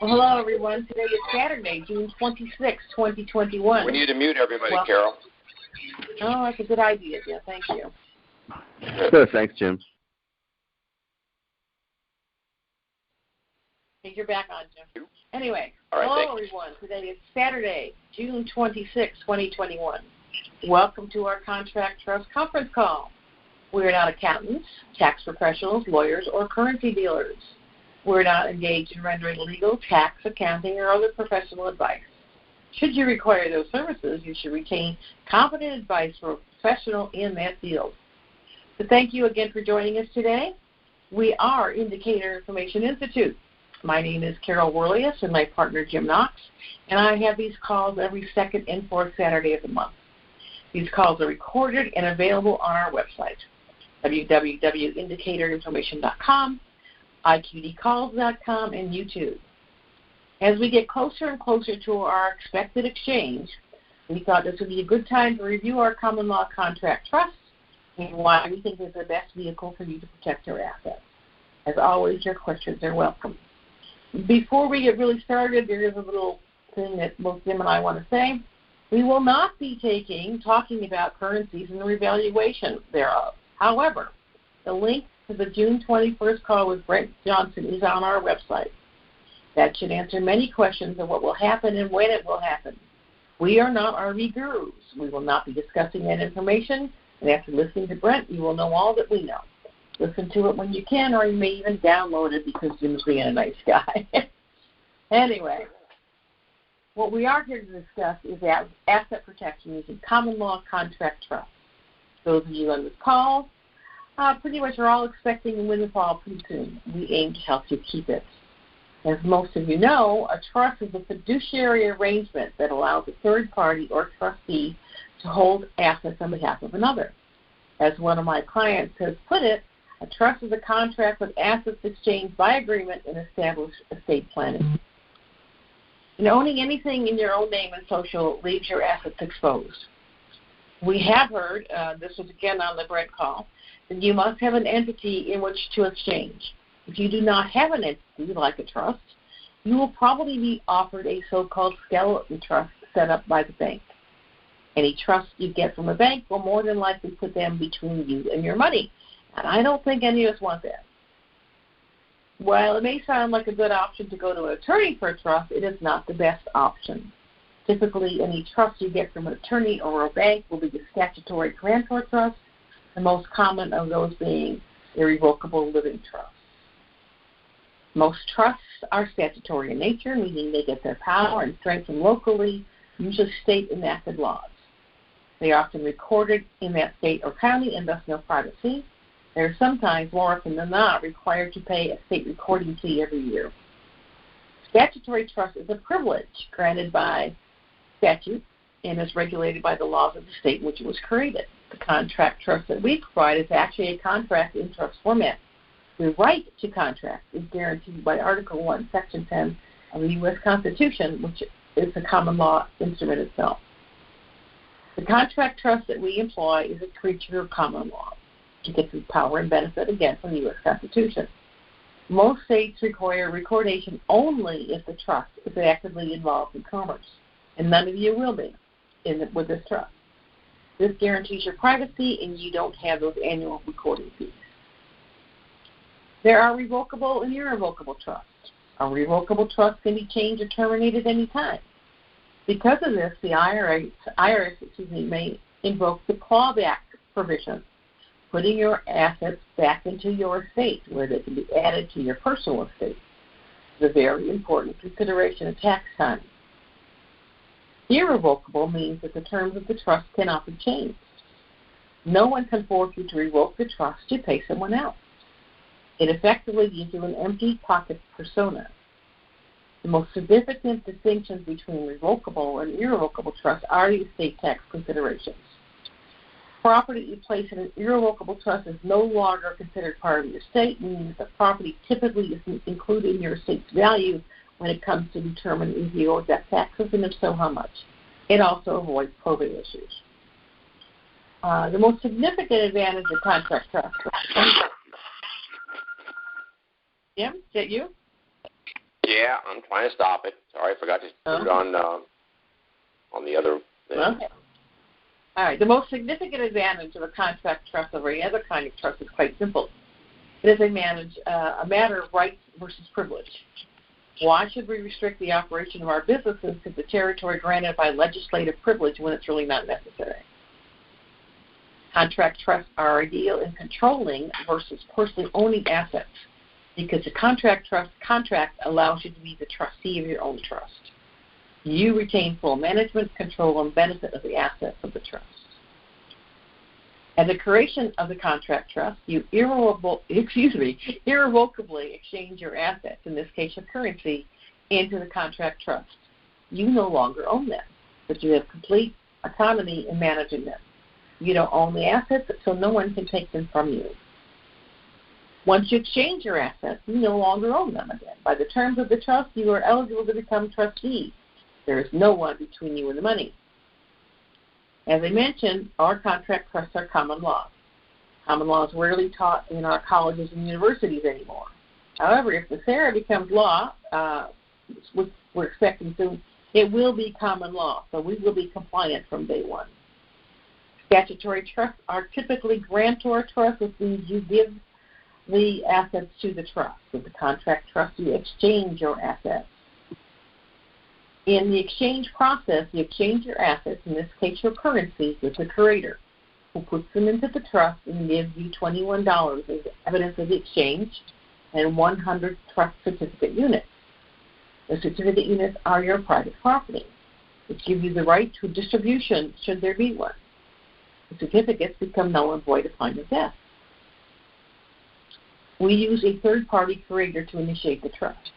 Well, hello, everyone. Today is Saturday, June 26, 2021. We need to mute everybody, Carol. Oh, that's a good idea. Yeah, thank you. Good. Thanks, Jim. Hey, you're back on, Jim. Anyway, all right, hello, everyone. Today is Saturday, June 26, 2021. Welcome to our Contract Trust conference call. We're not accountants, tax professionals, lawyers, or currency dealers. We're not engaged in rendering legal, tax, accounting, or other professional advice. Should you require those services, you should retain competent advice from a professional in that field. So thank you again for joining us today. We are Indicator Information Institute. My name is Carol Werelius and my partner Jim Knox, and I have these calls every second and fourth Saturday of the month. These calls are recorded and available on our website, www.indicatorinformation.com, iqdcalls.com, and YouTube. As we get closer and closer to our expected exchange, we thought this would be a good time to review our common law contract trust and why we think it's the best vehicle for you to protect your assets. As always, your questions are welcome. Before we get really started, there is a little thing that both Jim and I want to say. We will not be talking about currencies and the revaluation thereof. However, the link to the June 21st call with Brent Johnson is on our website. That should answer many questions of what will happen and when it will happen. We are not RV gurus. We will not be discussing that information, and after listening to Brent, you will know all that we know. Listen to it when you can, or you may even download it because Jim's being a nice guy. Anyway, what we are here to discuss is asset protection using common law contract trust. Those of you on this call pretty much are all expecting a windfall pretty soon. We aim to help you keep it. As most of you know, a trust is a fiduciary arrangement that allows a third party or trustee to hold assets on behalf of another. As one of my clients has put it, a trust is a contract with assets exchanged by agreement and established estate planning. And owning anything in your own name and social leaves your assets exposed. We have heard, this was again on the Brent call, that you must have an entity in which to exchange. If you do not have an entity like a trust, you will probably be offered a so-called skeleton trust set up by the bank. Any trust you get from a bank will more than likely put them between you and your money, and I don't think any of us want that. While it may sound like a good option to go to an attorney for a trust, it is not the best option. Typically, any trust you get from an attorney or a bank will be the statutory grantor trust, the most common of those being irrevocable living trusts. Most trusts are statutory in nature, meaning they get their power and strength from locally, usually state-enacted laws. They are often recorded in that state or county and thus no privacy. They are sometimes, more often than not, required to pay a state recording fee every year. Statutory trust is a privilege granted by statute and is regulated by the laws of the state in which it was created. The contract trust that we provide is actually a contract in trust format. The right to contract is guaranteed by Article 1, Section 10 of the U.S. Constitution, which is the common law instrument itself. The contract trust that we employ is a creature of common law. It gets its power and benefit, again, from the U.S. Constitution. Most states require recordation only if the trust is actively involved in commerce, and none of you will be with this trust. This guarantees your privacy, and you don't have those annual recording fees. There are revocable and irrevocable trusts. A revocable trust can be changed or terminated any time. Because of this, the IRS may invoke the clawback provision, putting your assets back into your estate where they can be added to your personal estate. It's a very important consideration at tax time. Irrevocable means that the terms of the trust cannot be changed. No one can force you to revoke the trust to pay someone else. It effectively gives you an empty pocket persona. The most significant distinctions between revocable and irrevocable trusts are the estate tax considerations. Property you place in an irrevocable trust is no longer considered part of your estate, meaning that the property typically is included in your estate's value when it comes to determining if you owe death taxes, and if so, how much. It also avoids probate issues. The most significant advantage of contract trust. Jim, is that you? Yeah, I'm trying to stop it. Sorry, I forgot to put it on the other thing. Okay. All right. The most significant advantage of a contract trust over any other kind of trust is quite simple. It is a matter of rights versus privilege. Why should we restrict the operation of our businesses to the territory granted by legislative privilege when it's really not necessary? Contract trusts are ideal in controlling versus personally owning assets because the contract allows you to be the trustee of your own trust. You retain full management, control, and benefit of the assets of the trust. At the creation of the contract trust, you irrevocably exchange your assets, in this case your currency, into the contract trust. You no longer own them, but you have complete autonomy in managing them. You don't own the assets, so no one can take them from you. Once you exchange your assets, you no longer own them again. By the terms of the trust, you are eligible to become trustee. There is no one between you and the money. As I mentioned, our contract trusts are common law. Common law is rarely taught in our colleges and universities anymore. However, if the SARA becomes law, which we're expecting soon, it will be common law, so we will be compliant from day one. Statutory trusts are typically grantor trusts, which means you give the assets to the trust. With the contract trust, you exchange your assets. In the exchange process, you exchange your assets, in this case your currency, with the creator, who puts them into the trust and gives you $21 as evidence of the exchange and 100 trust certificate units. The certificate units are your private property, which give you the right to distribution should there be one. The certificates become null and void upon your death. We use a third-party creator to initiate the trust.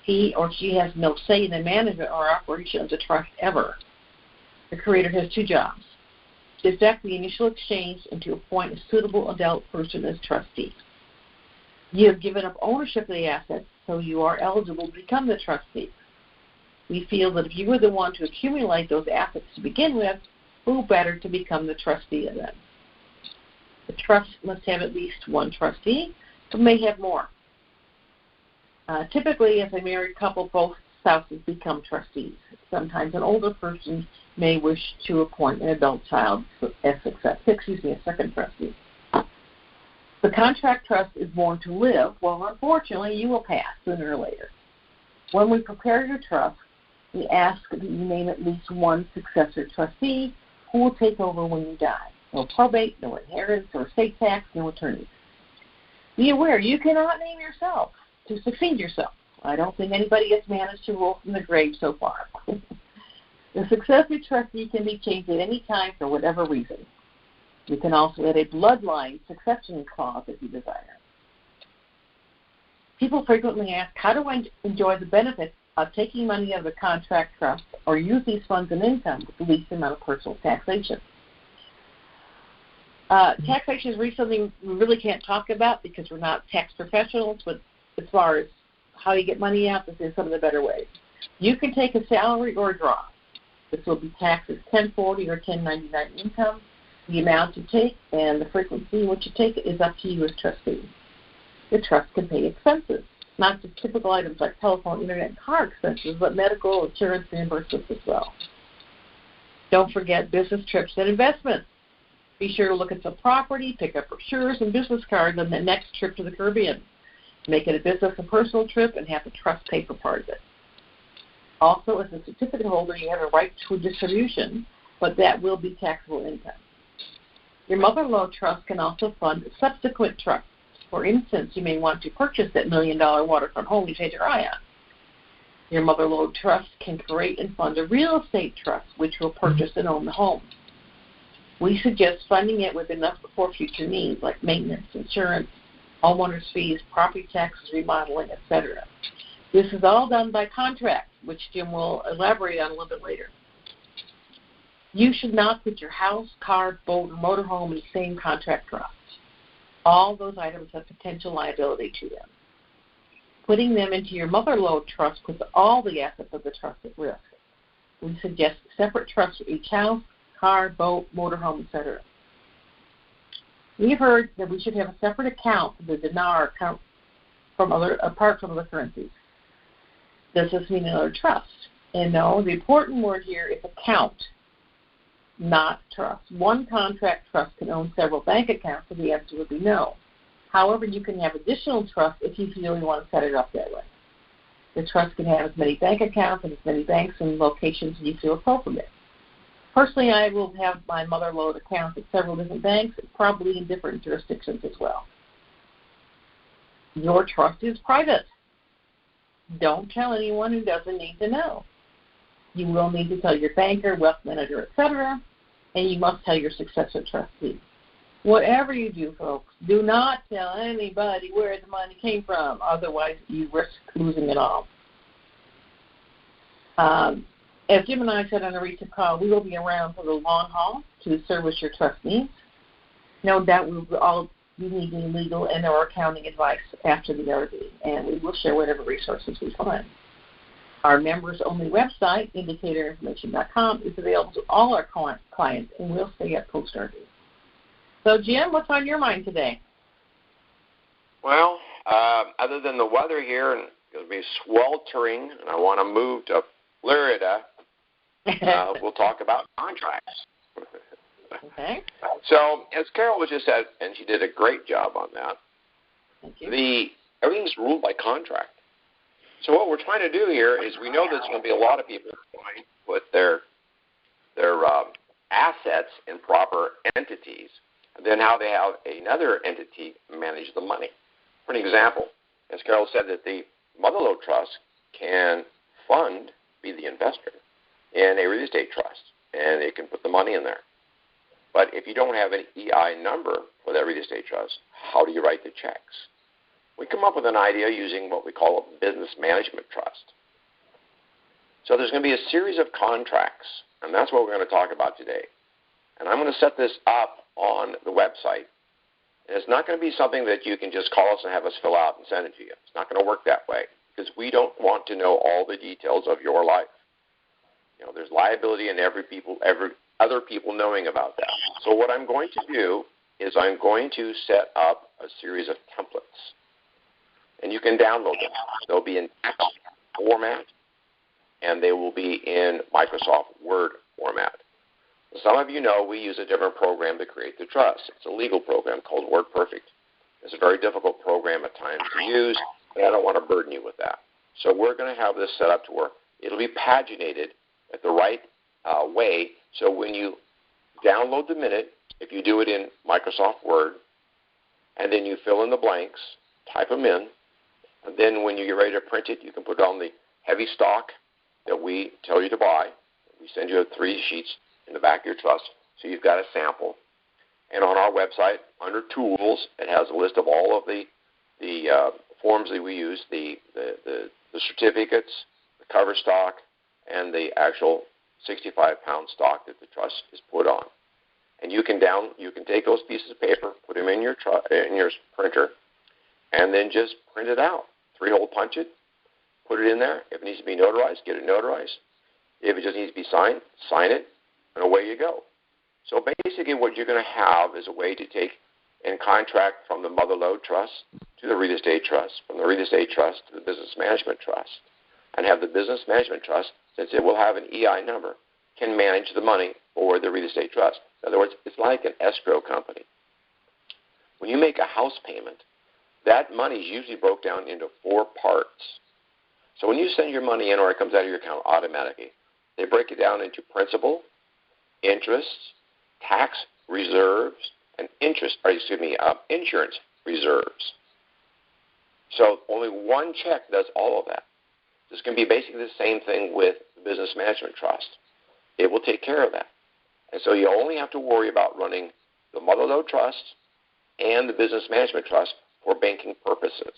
He or she has no say in the management or operation of the trust ever. The creator has two jobs: to effect the initial exchange and to appoint a suitable adult person as trustee. You have given up ownership of the assets, so you are eligible to become the trustee. We feel that if you were the one to accumulate those assets to begin with, who better to become the trustee of them? The trust must have at least one trustee, but may have more. Typically, as a married couple, both spouses become trustees. Sometimes an older person may wish to appoint an adult child as a second trustee. The contract trust is born to live. Well, unfortunately, you will pass sooner or later. When we prepare your trust, we ask that you name at least one successor trustee who will take over when you die. No probate, no inheritance or estate tax, no attorneys. Be aware, you cannot name yourself to succeed yourself. I don't think anybody has managed to roll from the grave so far. The successor trustee can be changed at any time for whatever reason. You can also add a bloodline succession clause if you desire. People frequently ask, how do I enjoy the benefits of taking money out of a contract trust or use these funds in income with the least amount of personal taxation? Taxation is really something we really can't talk about because we're not tax professionals, but as far as how you get money out, this is some of the better ways. You can take a salary or a draw. This will be taxed as 1040 or 1099 income. The amount you take and the frequency in which you take it is up to you as trustee. The trust can pay expenses, not just typical items like telephone, internet, and car expenses, but medical, insurance, reimbursements as well. Don't forget business trips and investments. Be sure to look at some property, pick up brochures and business cards on the next trip to the Caribbean. Make it a business and personal trip and have the trust pay for part of it. Also, as a certificate holder, you have a right to a distribution, but that will be taxable income. Your mother-in-law trust can also fund subsequent trusts. For instance, you may want to purchase that $1 million waterfront home you've had your eye on. Your mother-in-law trust can create and fund a real estate trust, which will purchase and own the home. We suggest funding it with enough for future needs like maintenance, insurance, homeowners' fees, property taxes, remodeling, etc. This is all done by contract, which Jim will elaborate on a little bit later. You should not put your house, car, boat, or motorhome in the same contract trust. All those items have potential liability to them. Putting them into your mother-in-law trust puts all the assets of the trust at risk. We suggest separate trusts for each house, car, boat, motorhome, etc. We've heard that we should have a separate account for the dinar account apart from other currencies. Does this mean another trust? And no, the important word here is account, not trust. One contract trust can own several bank accounts, so the answer would be no. However, you can have additional trust if you feel you want to set it up that way. The trust can have as many bank accounts and as many banks and locations as you feel appropriate. Personally, I will have my mother-lode accounts at several different banks, probably in different jurisdictions as well. Your trust is private. Don't tell anyone who doesn't need to know. You will need to tell your banker, wealth manager, etc., and you must tell your successor trustee. Whatever you do, folks, do not tell anybody where the money came from. Otherwise, you risk losing it all. As Jim and I said on a recent call, we will be around for the long haul to service your trust needs. No doubt we will all be needing legal and or accounting advice after the RV, and we will share whatever resources we find. Our members-only website, indicatorinformation.com, is available to all our clients, and will stay up post-RV. So, Jim, what's on your mind today? Well, other than the weather here, and it'll be sweltering, and I want to move to Florida, we'll talk about contracts. Okay. So, as Carol was just said, and she did a great job on that, thank you. Everything's ruled by contract. So what we're trying to do here is we know there's going to be a lot of people trying to put their assets in proper entities, and then how they have another entity manage the money. For an example, as Carol said, that the mother-lode trust can be the investor in a real estate trust, and it can put the money in there. But if you don't have an EI number for that real estate trust, how do you write the checks? We come up with an idea using what we call a business management trust. So there's going to be a series of contracts, and that's what we're going to talk about today. And I'm going to set this up on the website. And it's not going to be something that you can just call us and have us fill out and send it to you. It's not going to work that way because we don't want to know all the details of your life. You know, there's liability in every other people knowing about that. So what I'm going to do is I'm going to set up a series of templates. And you can download them. They'll be in text format, and they will be in Microsoft Word format. Some of you know we use a different program to create the trust. It's a legal program called WordPerfect. It's a very difficult program at times to use, and I don't want to burden you with that. So we're going to have this set up to where it'll be paginated at the right way, so when you download the minute, if you do it in Microsoft Word, and then you fill in the blanks, type them in, and then when you get ready to print it, you can put it on the heavy stock that we tell you to buy. We send you 3 sheets in the back of your trust, so you've got a sample. And on our website, under Tools, it has a list of all of the forms that we use, the certificates, the cover stock, and the actual 65-pound stock that the trust is put on. And you can take those pieces of paper, put them in your printer, and then just print it out. 3-hole punch it, put it in there. If it needs to be notarized, get it notarized. If it just needs to be signed, sign it, and away you go. So basically what you're going to have is a way to take and contract from the mother-lode trust to the real estate trust, from the real estate trust to the business management trust, and have the business management trust, since it will have an EI number, can manage the money for the real estate trust. In other words, it's like an escrow company. When you make a house payment, that money is usually broke down into 4 parts. So when you send your money in or it comes out of your account automatically, they break it down into principal, interest, tax reserves, and insurance reserves. So only one check does all of that. This can be basically the same thing with the business management trust. It will take care of that. And so you only have to worry about running the mother-lode trust and the business management trust for banking purposes.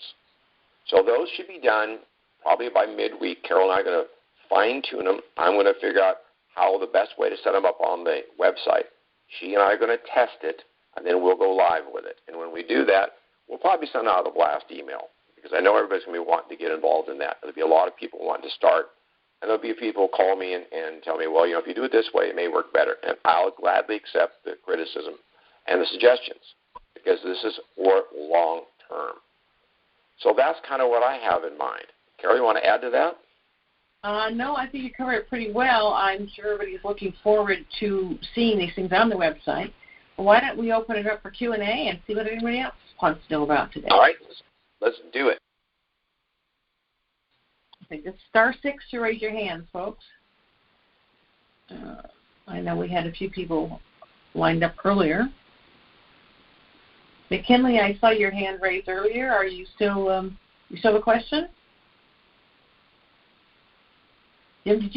So those should be done probably by midweek. Carol and I are going to fine-tune them. I'm going to figure out how the best way to set them up on the website. She and I are going to test it, and then we'll go live with it. And when we do that, we'll probably send out a blast email because I know everybody's going to be wanting to get involved in that. There'll be a lot of people wanting to start, and there'll be people call me and tell me, well, if you do it this way, it may work better. And I'll gladly accept the criticism and the suggestions because this is for long term. So that's kind of what I have in mind. Carol, you want to add to that? No, I think you covered it pretty well. I'm sure everybody's looking forward to seeing these things on the website. Why don't we open it up for Q&A and see what anybody else wants to know about today? All right, let's do it. Okay, just *6 to raise your hands, folks. I know we had a few people lined up earlier. McKinley, I saw your hand raised earlier. Are you still have a question? Jim,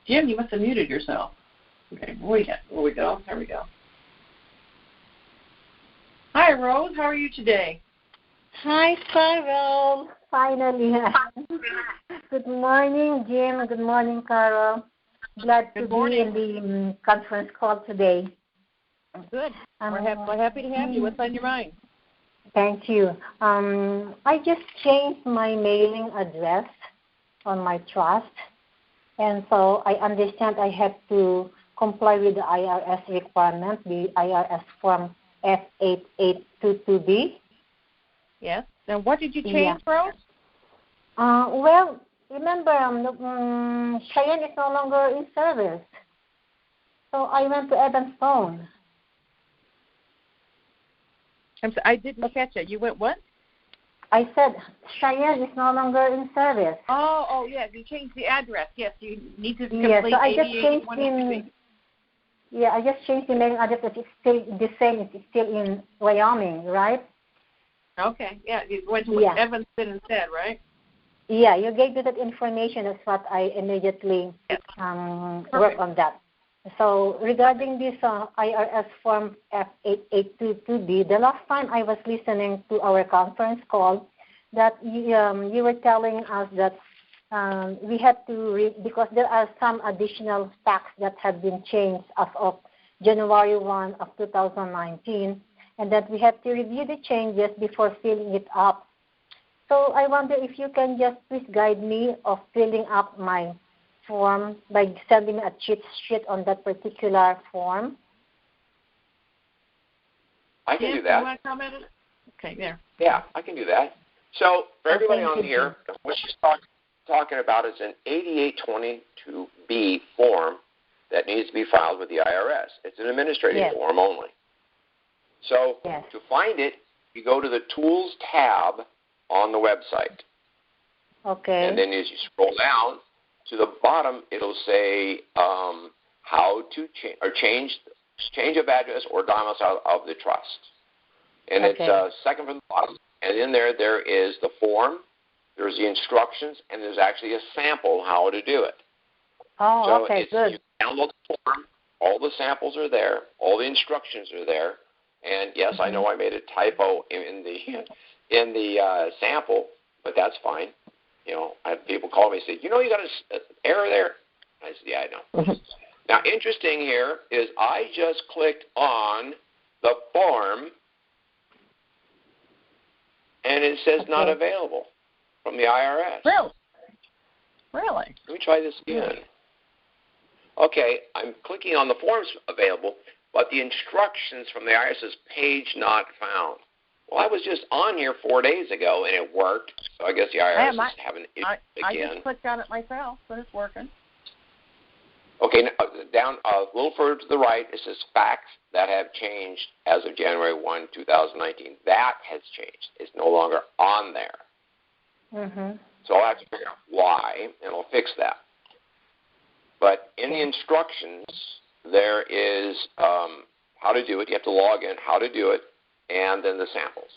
Jim, you must have muted yourself. Okay, where we go. There we go. Hi, Rose. How are you today? Hi, Carol. Finally. Good morning, Jim. Good morning, Carol. Glad to be in the conference call today. Good. We're happy to have you. What's on your mind? Thank you. I just changed my mailing address on my trust, and so I understand I have to comply with the IRS requirement, the IRS form F8822B. Yes. Now, what did you change, Rose? Well, remember, Cheyenne is no longer in service. So I went to Evanston. I didn't catch it. You went what? I said Cheyenne is no longer in service. Oh, yeah. You changed the address. Yes, you need to complete so I just changed I just changed the mailing address. It's still the same. It's still in Wyoming, right? Okay. Yeah, you went to Evanston instead, right? Yeah, you gave me that information. That's what I immediately worked on that. So regarding this IRS form F8822B, the last time I was listening to our conference call, that you were telling us that we had to because there are some additional tax that have been changed as of January 1 of 2019, and that we have to review the changes before filling it up. So I wonder if you can just please guide me of filling up my form by sending me a cheat sheet on that particular form. I can do that. You want to comment on it? Okay, there. Yeah, I can do that. So for everybody on here, what she's talking about is an 8822B form that needs to be filed with the IRS. It's an administrative form only. So to find it, you go to the Tools tab on the website. Okay. And then as you scroll down to the bottom, it'll say how to change of address or domicile of the trust. And it's second from the bottom. And in there is the form, there's the instructions, and there's actually a sample how to do it. Oh, so good. You download the form, all the samples are there, all the instructions are there. And yes, I know I made a typo in the sample, but that's fine. You know, I have people call me and say, you know, you got an error there. I said, yeah, I know. Now, interesting here is I just clicked on the form, and it says not available from the IRS. Really? Let me try this again. Okay, I'm clicking on the forms available, but the instructions from the IRS is page not found. Well, I was just on here 4 days ago, and it worked. So I guess the IRS is having an issue again. I just clicked on it myself, but it's working. Okay, now, down a little further to the right, it says facts that have changed as of January 1, 2019. That has changed. It's no longer on there. Mm-hmm. So I'll have to figure out why, and I'll fix that. But in the instructions, there is how to do it. You have to log in, how to do it, and then the samples.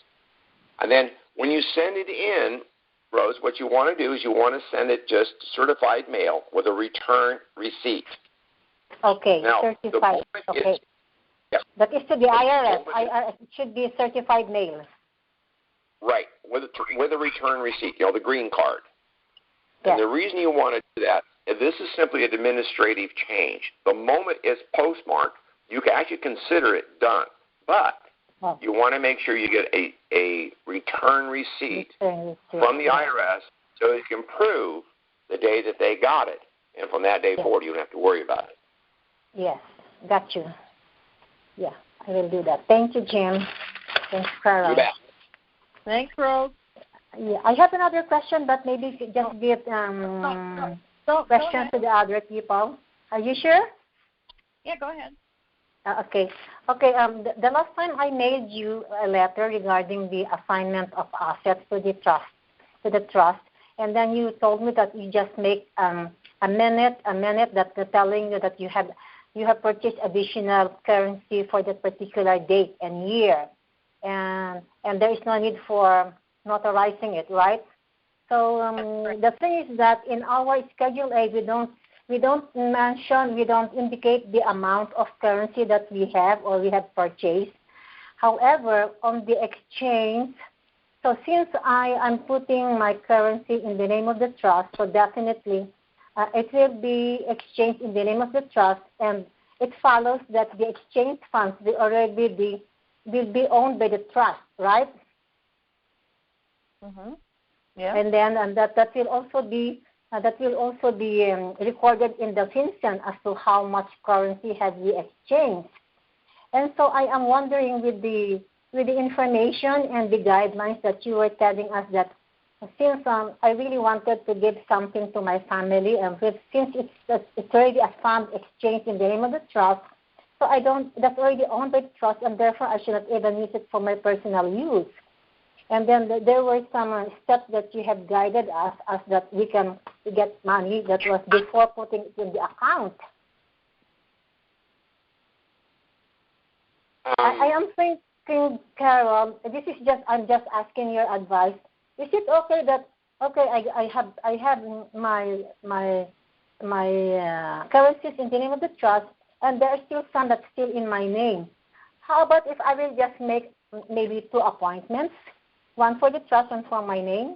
And then when you send it in, Rose, what you want to do is you want to send it just certified mail with a return receipt. Okay, now, certified. Okay. That is to the IRS. It should be certified mail. Right, with a return receipt, the green card. And the reason you want to do that is this is simply an administrative change. The moment it's postmarked, you can actually consider it done. But you want to make sure you get a return receipt from the IRS so you can prove the day that they got it. And from that day forward, you don't have to worry about it. Yes, got you. Yeah, I will do that. Thank you, Jim. Thanks, Carol. You bet. Thanks, Rose. Yeah, I have another question, but maybe just give question to the other people. Are you sure? Yeah, go ahead. Okay. The last time I mailed you a letter regarding the assignment of assets to the trust, and then you told me that you just make a minute that telling you that you have purchased additional currency for that particular date and year, and there is no need for notarizing it, right? So the thing is that in our Schedule A, we don't indicate the amount of currency that we have or we have purchased. However, on the exchange, so since I am putting my currency in the name of the trust, so definitely it will be exchanged in the name of the trust, and it follows that the exchange funds will be owned by the trust, right? Mm-hmm. Yeah. And then that will also be recorded in the FinCEN as to how much currency have we exchanged. And so I am wondering with the information and the guidelines that you were telling us, that since I really wanted to give something to my family, and since it's already a fund exchange in the name of the trust, so that's already owned by the trust, and therefore I should not even use it for my personal use. And then there were some steps that you have guided us as that we can get money that was before putting it in the account. I am thinking, Carol, I'm just asking your advice. Is it okay that I have my currencies in the name of the trust, and there are still some that's still in my name? How about if I will just make maybe 2 appointments? One for the trust and for my name?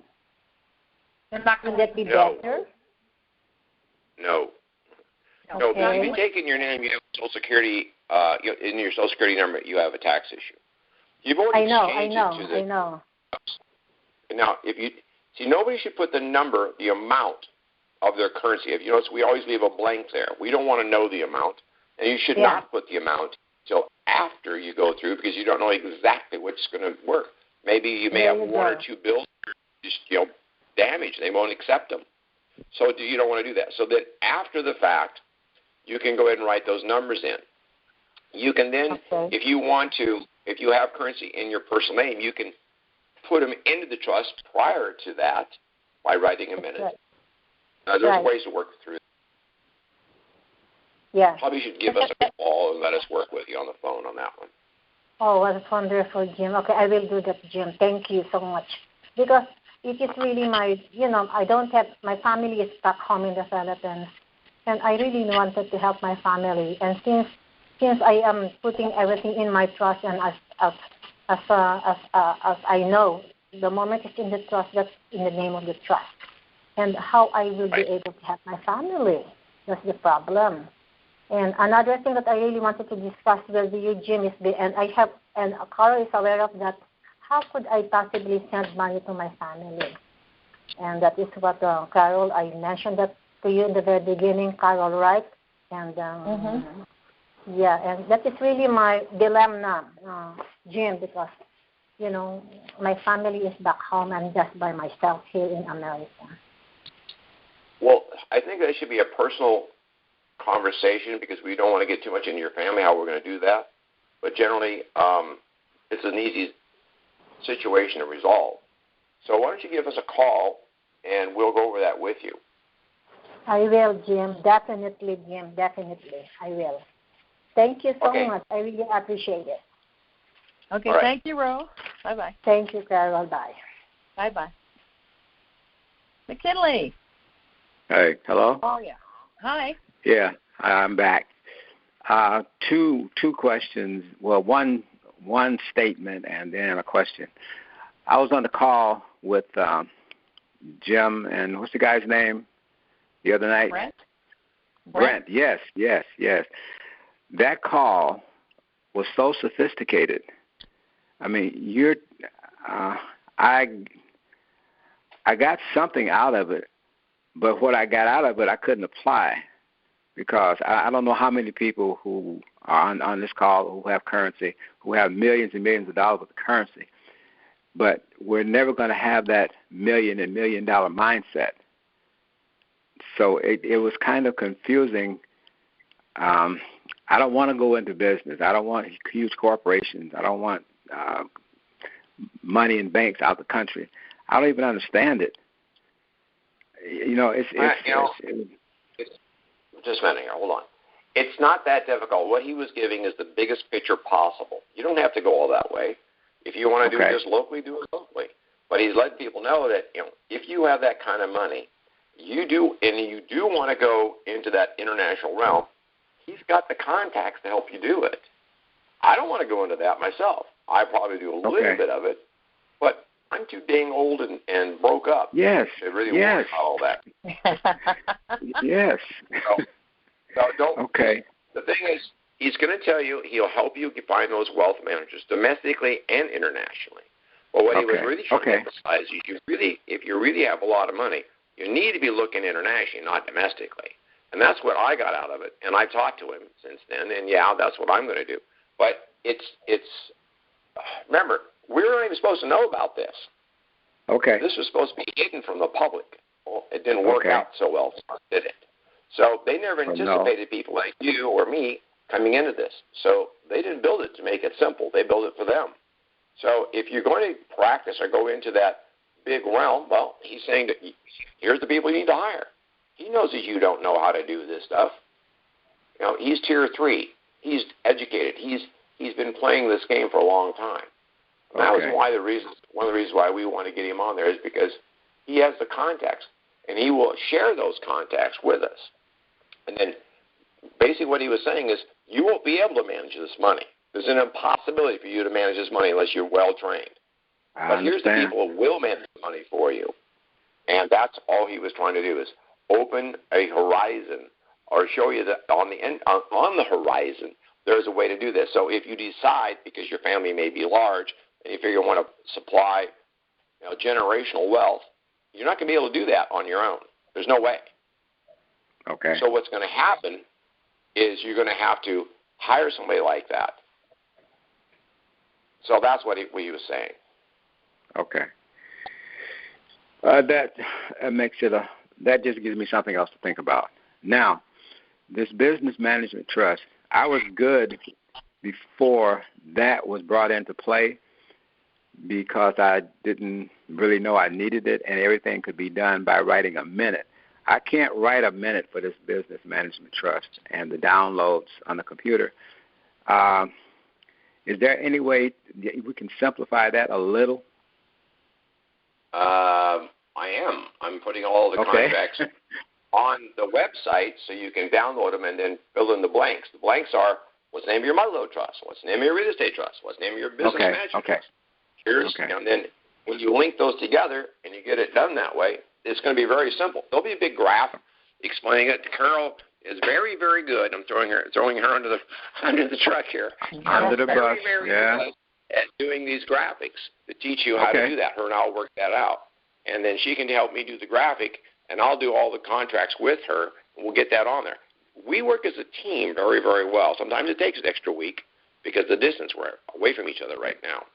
Will that be better? No. Okay. No, because if you take in your name, you have Social Security, in your Social Security number, you have a tax issue. You've already exchanged it to the... I know. Now, nobody should put the number, the amount of their currency. If you notice, we always leave a blank there. We don't want to know the amount, and you should not put the amount until after you go through, because you don't know exactly what's going to work. Maybe you may have 1 or 2 bills just damaged. They won't accept them. So you don't want to do that. So that after the fact, you can go ahead and write those numbers in. You can then, if you want to, if you have currency in your personal name, you can put them into the trust prior to that by writing them in it. There's ways to work through it. Yeah. Probably should give us a call and let us work with you on the phone on that one. Oh, that's wonderful, Jim. Okay, I will do that, Jim. Thank you so much. Because it is really I don't have, my family is back home in the Philippines, and I really wanted to help my family. And since I am putting everything in my trust, and as I know, the moment it's in the trust, that's in the name of the trust. And how I will be able to help my family, that's the problem. And another thing that I really wanted to discuss with you, Jim, is and Carol is aware of that. How could I possibly send money to my family? And that is what Carol, I mentioned that to you in the very beginning, Carol, right? And and that is really my dilemma, Jim, because my family is back home and just by myself here in America. Well, I think that should be a personal conversation, because we don't want to get too much into your family, how we're going to do that. But generally, it's an easy situation to resolve. So why don't you give us a call, and we'll go over that with you. I will, Jim. Definitely, Jim. Definitely. I will. Thank you so much. I really appreciate it. Okay, right. Thank you, Ro. Bye-bye. Thank you, Carol. Bye. Bye-bye. McKinley. Hey, hello? Oh, yeah. Hi. Yeah, I'm back. Two questions. Well, one statement and then a question. I was on the call with Jim and what's the guy's name the other night? Brent. Yes. That call was so sophisticated. I mean, I got something out of it, but what I got out of it I couldn't apply, because I don't know how many people who are on this call who have currency, who have millions and millions of dollars of currency, but we're never going to have that $1 million and $1 million mindset. So it was kind of confusing. I don't want to go into business. I don't want huge corporations. I don't want money in banks out of the country. I don't even understand it. It's just a minute here. Hold on. It's not that difficult. What he was giving is the biggest picture possible. You don't have to go all that way. If you want to do it just locally, do it locally. But he's letting people know that if you have that kind of money, you do want to go into that international realm, he's got the contacts to help you do it. I don't want to go into that myself. I probably do a little bit of it, but I'm too dang old and broke up to really worry about all that. Yes. So don't. Okay. The thing is, he's going to tell you he'll help you find those wealth managers domestically and internationally. But what he was really trying to emphasize is if you really have a lot of money, you need to be looking internationally, not domestically. And that's what I got out of it. And I've talked to him since then, and that's what I'm going to do. But it's remember, we weren't even supposed to know about this. Okay. This was supposed to be hidden from the public. Well, it didn't work out so well, did it? So they never anticipated people like you or me coming into this. So they didn't build it to make it simple. They built it for them. So if you're going to practice or go into that big realm, well, he's saying that here's the people you need to hire. He knows that you don't know how to do this stuff. He's tier 3. He's educated. He's been playing this game for a long time. And that was one of the reasons why we want to get him on there is because he has the contacts, and he will share those contacts with us. And then basically what he was saying is you won't be able to manage this money. There's an impossibility for you to manage this money unless you're well-trained. But here's the people who will manage the money for you. And that's all he was trying to do is open a horizon or show you that on the horizon there's a way to do this. So if you decide, because your family may be large, and you figure you want to supply generational wealth, you're not going to be able to do that on your own. There's no way. Okay. So what's going to happen is you're going to have to hire somebody like that. So that's what he was saying. Okay. That makes it that just gives me something else to think about. Now, this business management trust, I was good before that was brought into play because I didn't really know I needed it, and everything could be done by writing a minute. I can't write a minute for this business management trust and the downloads on the computer. Is there any way we can simplify that a little? I'm putting all the contracts on the website so you can download them and then fill in the blanks. The blanks are what's the name of your mother-in-law trust, what's the name of your real estate trust, what's the name of your business management trust. And then when you link those together and you get it done that way, it's going to be very simple. There'll be a big graph explaining it. Carol is very, very good. I'm throwing her under the truck here. Under the bus, very good at doing these graphics to teach you how to do that. Her and I'll work that out. And then she can help me do the graphic, and I'll do all the contracts with her, and we'll get that on there. We work as a team very, very well. Sometimes it takes an extra week because the distance we're away from each other right now.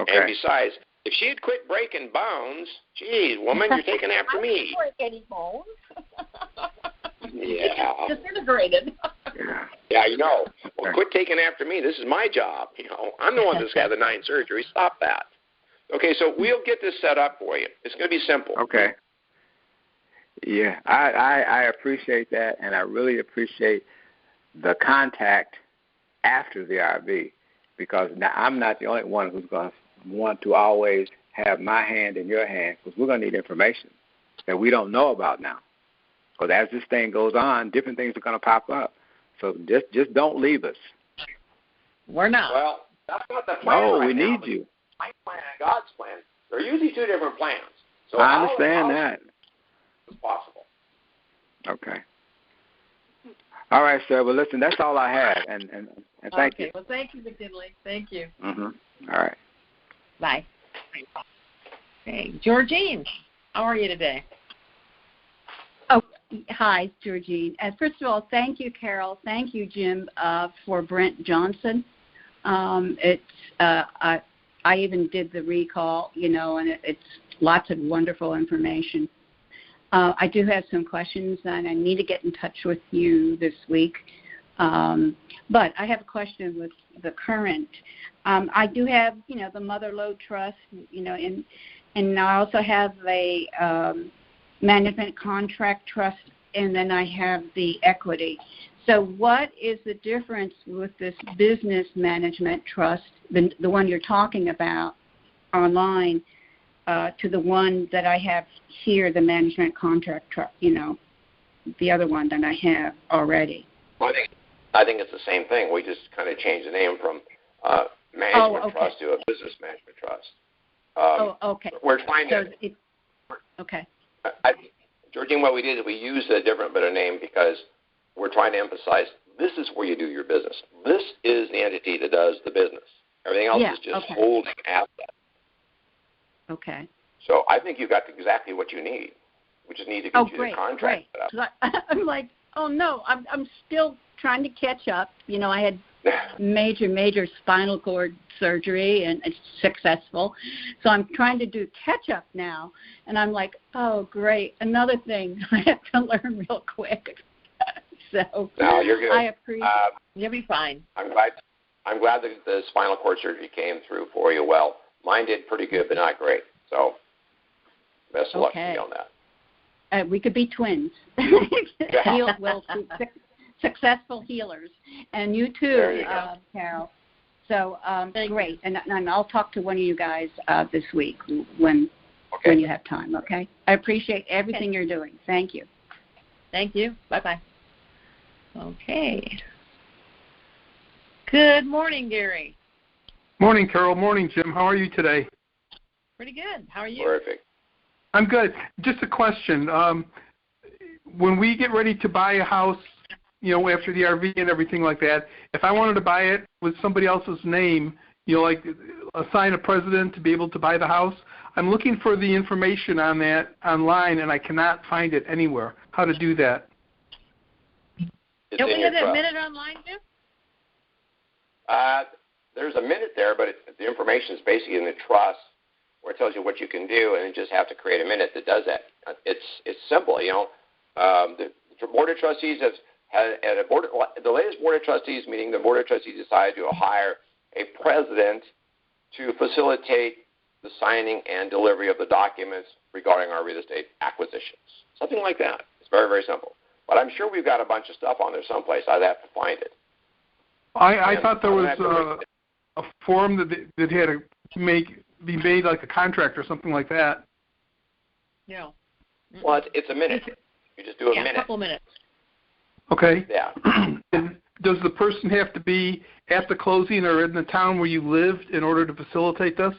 Okay. And besides, if she had quit breaking bones, geez, woman, you're taking after me. I didn't break any bones. Yeah. Disintegrated. Yeah, Well, quit taking after me. This is my job. I'm the one that's got the 9 surgery. Stop that. Okay, so we'll get this set up for you. It's going to be simple. Okay. Yeah, I appreciate that, and I really appreciate the contact after the RV, because now I'm not the only one who's going to want to always have my hand in your hand, because we're going to need information that we don't know about now. Because as this thing goes on, different things are going to pop up. So just don't leave us. We're not. Well, that's not the plan. No, right we now, need you. My plan and God's plan. They're usually 2 different plans. So I understand that. It's possible. Okay. All right, sir. Well, listen, that's all I had, and thank you. Okay. Well, thank you, McKinley. Thank you. All right. Bye. Hey, Georgine, how are you today? Oh, hi, Georgine. First of all, thank you, Carol. Thank you, Jim, for Brent Johnson. I even did the recall, and it's lots of wonderful information. I do have some questions, and I need to get in touch with you this week. But I have a question with the current. I do have, the Mother Lode Trust, and I also have a management contract trust, and then I have the equity. So what is the difference with this business management trust, the one you're talking about online, to the one that I have here, the management contract trust, the other one that I have already? Well, I think it's the same thing. We just kind of changed the name from management trust to a business management trust. Okay. We're trying to. Okay. Georgine, what we did is we used a different bit of name because we're trying to emphasize this is where you do your business. This is the entity that does the business. Everything else is just holding assets. Okay. So I think you got exactly what you need. We just need to get you the contract set up. I'm like, oh no, I'm still trying to catch up. I had major spinal cord surgery, and it's successful. So I'm trying to do catch up now, and I'm like, oh great, another thing I have to learn real quick. So no, you're good. I appreciate. You'll be fine. I'm glad that the spinal cord surgery came through for you well. Mine did pretty good, but not great. So best of luck to you on that. We could be twins. Successful healers, and you too, Carol. So great, and I'll talk to one of you guys this week when you have time. Okay, I appreciate everything you're doing. Thank you. Thank you. Bye. Okay. Good morning, Gary. Morning, Carol. Morning, Jim. How are you today? Pretty good. How are you? Perfect. I'm good. Just a question. When we get ready to buy a house, after the RV and everything like that, if I wanted to buy it with somebody else's name, like assign a president to be able to buy the house, I'm looking for the information on that online, and I cannot find it anywhere. How to do that? Don't we have that minute online, Jim? There's a minute there, but the information is basically in the trust where it tells you what you can do, and you just have to create a minute that does that. It's simple, The Board of Trustees the latest Board of Trustees meeting, the Board of Trustees decided to hire a president to facilitate the signing and delivery of the documents regarding our real estate acquisitions. Something like that. It's very, very simple. But I'm sure we've got a bunch of stuff on there someplace. I'd have to find it. I thought there was a form that had to be made like a contract or something like that. No. Well, it's a minute. You just do a minute. A couple minutes. Okay. Yeah. And does the person have to be at the closing or in the town where you lived in order to facilitate this?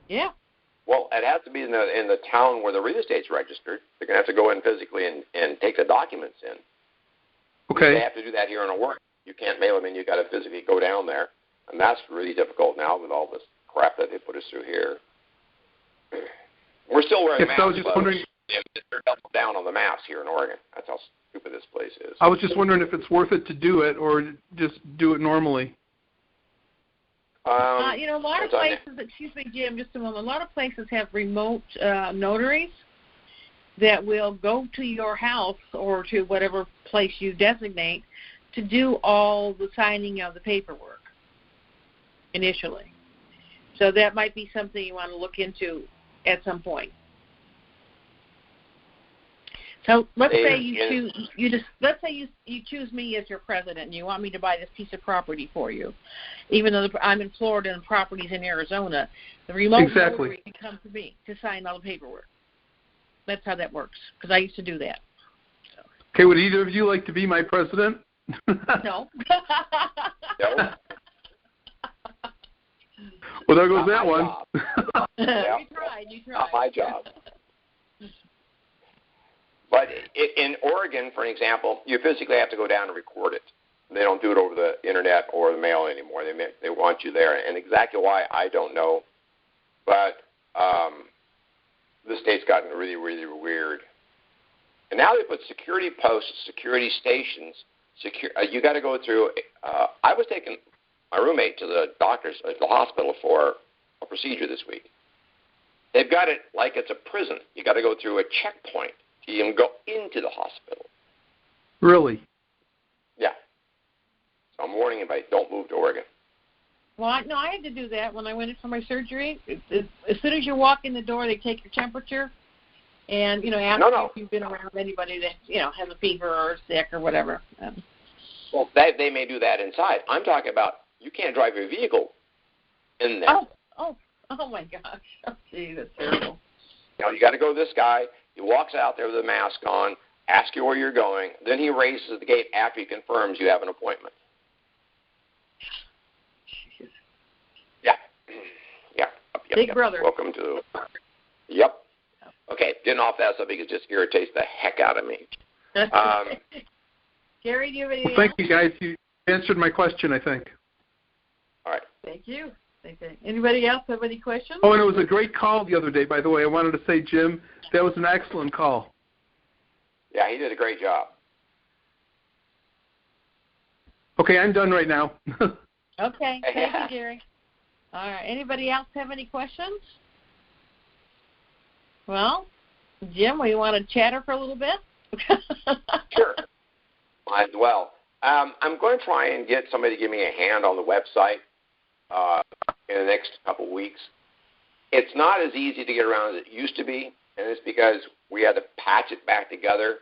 Yeah. Well, it has to be in the town where the real estate's registered. They're going to have to go in physically and take the documents in. Okay. They have to do that here in Oregon. You can't mail them in. You've got to physically go down there. And that's really difficult now with all this crap that they put us through here. We're still wearing masks. I was just wondering. They're double down on the masks here in Oregon. That's how stupid this place is. I was just wondering if it's worth it to do it or just do it normally. A lot of places, excuse me, Jim, just a moment, a lot of places have remote notaries that will go to your house or to whatever place you designate to do all the signing of the paperwork initially. So that might be something you want to look into at some point. So let's say you choose me as your president, and you want me to buy this piece of property for you, even though I'm in Florida and the property's in Arizona. The remote notary can come to me to sign all the paperwork. That's how that works, because I used to do that. So. Okay, would either of you like to be my president? No. No. Well, there goes that one. Yeah. You tried. Not my job. But in Oregon, for example, you physically have to go down and record it. They don't do it over the internet or the mail anymore. They want you there, and exactly why I don't know. But the state's gotten really, really weird. And now they put security posts, security stations. You got to go through. I was taking my roommate to the doctor's at the hospital for a procedure this week. They've got it like it's a prison. You got to go through a checkpoint. to even go into the hospital. Really? Yeah. So I'm warning anybody, don't move to Oregon. Well, I had to do that when I went in for my surgery. As soon as you walk in the door, they take your temperature and, ask you if you've been around anybody that, has a fever or sick or whatever. Well, they may do that inside. I'm talking about you can't drive your vehicle in there. Oh my gosh. Oh, gee, that's terrible. You got to go to this guy. He walks out there with a mask on, asks you where you're going. Then he raises the gate after he confirms you have an appointment. Yeah. Yep. Big brother. Welcome to. Yep. Okay, getting off that subject, it just irritates the heck out of me. Gary, do you have anything else? Thank you, guys. You answered my question, I think. All right. Thank you. Anybody else have any questions? Oh, and it was a great call the other day, by the way. I wanted to say, Jim, that was an excellent call. Yeah, he did a great job. Okay, I'm done right now. Okay, thank you, Gary. All right, anybody else have any questions? Well, Jim, we want to chatter for a little bit? Sure. Might as well. I'm going to try and get somebody to give me a hand on the website in the next couple of weeks. It's not as easy to get around as it used to be, and it's because we had to patch it back together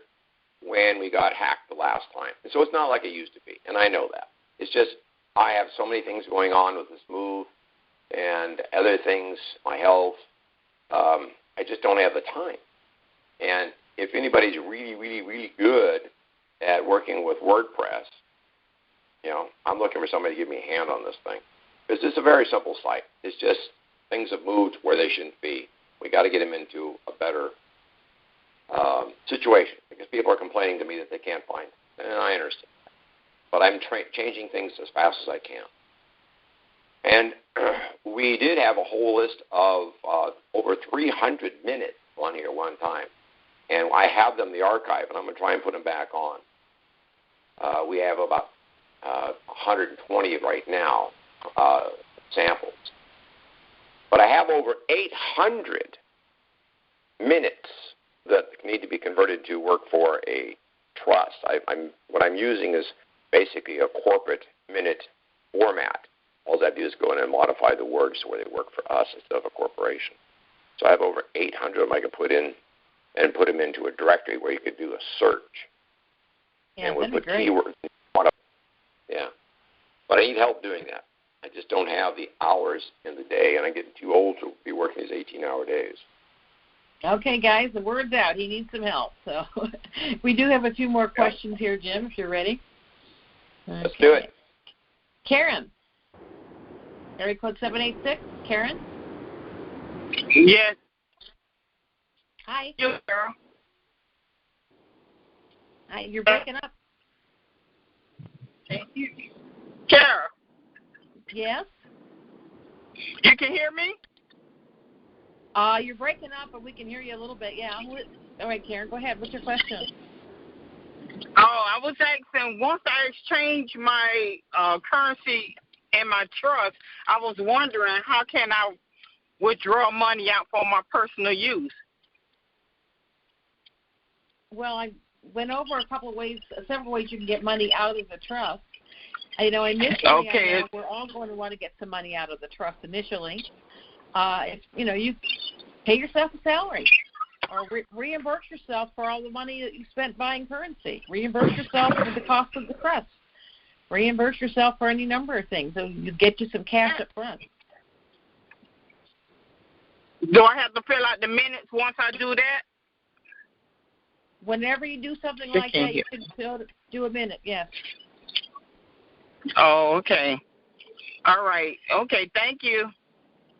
when we got hacked the last time. And so it's not like it used to be, and I know that. It's just I have so many things going on with this move and other things, my health. I just don't have the time. And if anybody's really, really, really good at working with WordPress, I'm looking for somebody to give me a hand on this thing. Because it's a very simple site. It's just things have moved where they shouldn't be. We got to get them into a better situation because people are complaining to me that they can't find it. And I understand. But I'm changing things as fast as I can. And we did have a whole list of over 300 minutes on here one time. And I have them in the archive, and I'm going to try and put them back on. We have about 120 right now samples. But I have over 800 minutes that need to be converted to work for a trust. What I'm using is basically a corporate minute format. All I have to do is go in and modify the words so where they work for us instead of a corporation. So I have over 800 of them I can put in and put them into a directory where you could do a search. Yeah, and we'll that'd put be great. keywords. Yeah. But I need help doing that. I just don't have the hours in the day, and I'm getting too old to be working these 18-hour days. Okay, guys, the word's out. He needs some help. So we do have a few more questions here, Jim, if you're ready. Okay. Let's do it. Karen. Area code 786. Karen? Yes. Hi. You, girl. Hi, you're breaking up. Carol. Yes? You can hear me? You're breaking up, but we can hear you a little bit. Yeah. All right, Karen, go ahead. What's your question? Oh, I was asking, once I exchange my currency in my trust, I was wondering how can I withdraw money out for my personal use? Well, I went over a couple of ways, several ways you can get money out of the trust. Initially, okay. we're all going to want to get some money out of the trust initially. If you pay yourself a salary or reimburse yourself for all the money that you spent buying currency. Reimburse yourself for the cost of the trust. Reimburse yourself for any number of things. So you get you some cash up front. Do I have to fill out the minutes once I do that? Whenever you do something like that, you can do a minute, yes. Oh, okay. All right. Okay, thank you.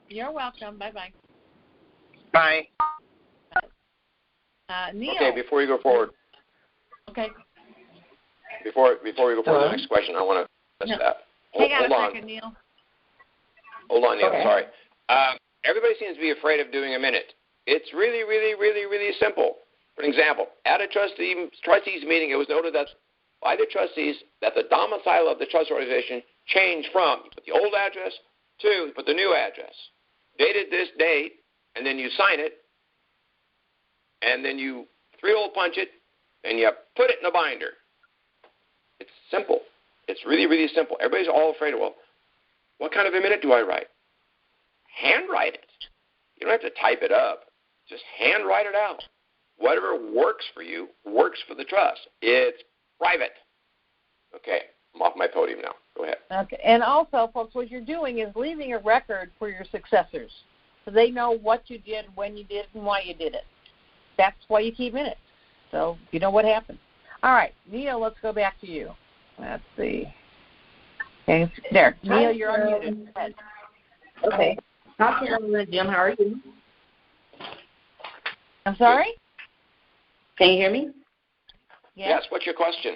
You're welcome. Bye-bye. Bye. Neil. Okay, before you go forward. Okay. Before we go forward to the next question, I want to test that. Hang on a second, Neil. Hold on, Neil. Okay. Sorry. Everybody seems to be afraid of doing a minute. It's really, really, really, really simple. For example, at a trustees meeting, it was noted that by the trustees that the domicile of the trust organization changed from the old address to the new address. Dated this date, and then you sign it, and then you 3-hole punch it, and you put it in a binder. It's simple. It's really, really simple. Everybody's all afraid of, well, what kind of a minute do I write? Handwrite it. You don't have to type it up. Just handwrite it out. Whatever works for you works for the trust. It's private. Okay, I'm off my podium now. Go ahead. Okay, and also, folks, what you're doing is leaving a record for your successors, so they know what you did, when you did it, and why you did it. That's why you keep minutes. So you know what happened. All right, Neil, let's go back to you. Let's see. Okay, there. Neil, you're unmuted. Okay. Hi, Carol and Jim. How are you? I'm sorry? Can you hear me? Yes, what's your question?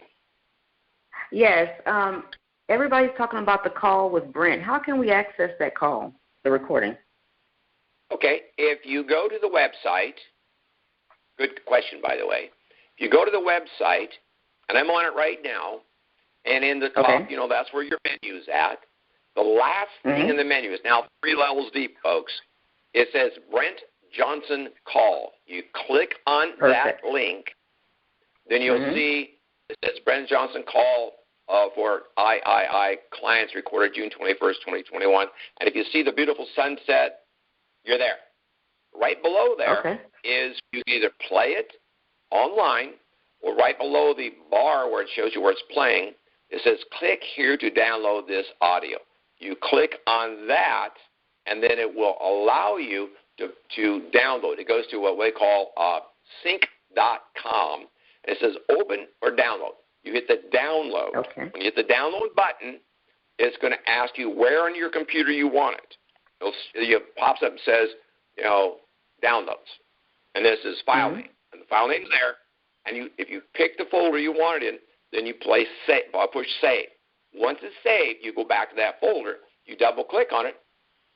Yes. Everybody's talking about the call with Brent. How can we access that call, the recording? Okay, if you go to the website, good question, by the way. If you go to the website, and I'm on it right now, and in the top, you know, that's where your menu's at. The last thing in the menu is now 3 levels deep, folks. It says Brent Johnson Call. You click on that link, then you'll see it says Brent Johnson Call for III clients recorded June 21st, 2021. And if you see the beautiful sunset, you're there. Right below there is you can either play it online or right below the bar where it shows you where it's playing, it says click here to download this audio. You click on that, and then it will allow you to download. It goes to what we call sync.com. And it says open or download. You hit the download. When you hit the download button, it's going to ask you where on your computer you want it. It pops up and says, you know, downloads. And this is file name. And the file name is there. And if you pick the folder you want it in, then you push save. Once it's saved, you go back to that folder. You double-click on it,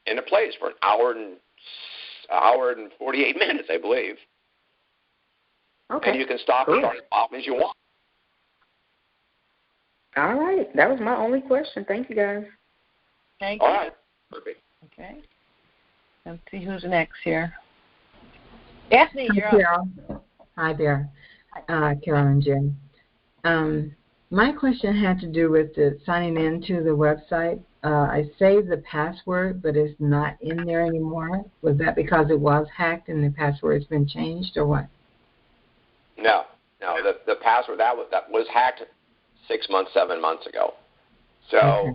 and it plays for an hour and 48 minutes, I believe. And you can stop it as often as you want. All right. That was my only question. Thank you, guys. Thank you. All right. Perfect. Okay. Let's see who's next here. Daphne, you're up. Hi there, Carol and Jim. My question had to do with signing in to the website. I saved the password, but it's not in there anymore. Was that because it was hacked and the password's been changed, or what? No. The password that was hacked 6 months, 7 months ago. So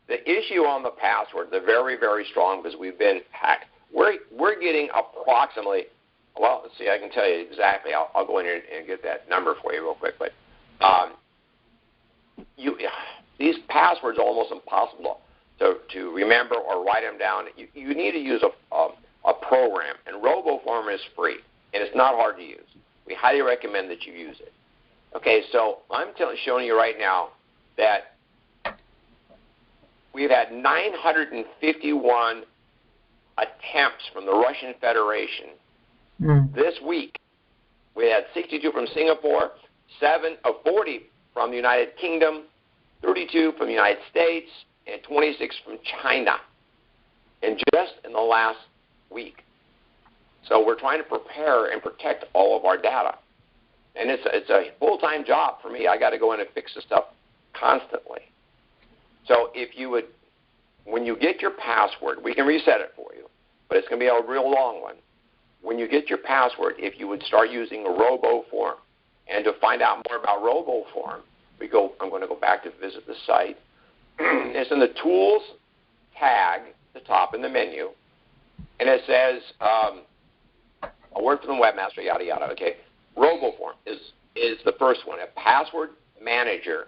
the issue on the password, they're very, very strong because we've been hacked. We're getting approximately, well, let's see, I can tell you exactly. I'll go in here and get that number for you real quick. But these passwords are almost impossible to remember or write them down. You need to use a program, and RoboForm is free, and it's not hard to use. We highly recommend that you use it. Okay, so I'm showing you right now that we've had 951 attempts from the Russian Federation this week. We had 62 from Singapore, 40 from the United Kingdom, 32 from the United States, and 26 from China, and just in the last week. So we're trying to prepare and protect all of our data. And it's a full-time job for me. I got to go in and fix this stuff constantly. So if you would, when you get your password, we can reset it for you, but it's going to be a real long one. When you get your password, if you would start using a RoboForm, and to find out more about RoboForm, I'm going to go back to visit the site. It's in the Tools tab at the top in the menu, and it says, a word from the webmaster, yada, yada. Okay, RoboForm is the first one, a password manager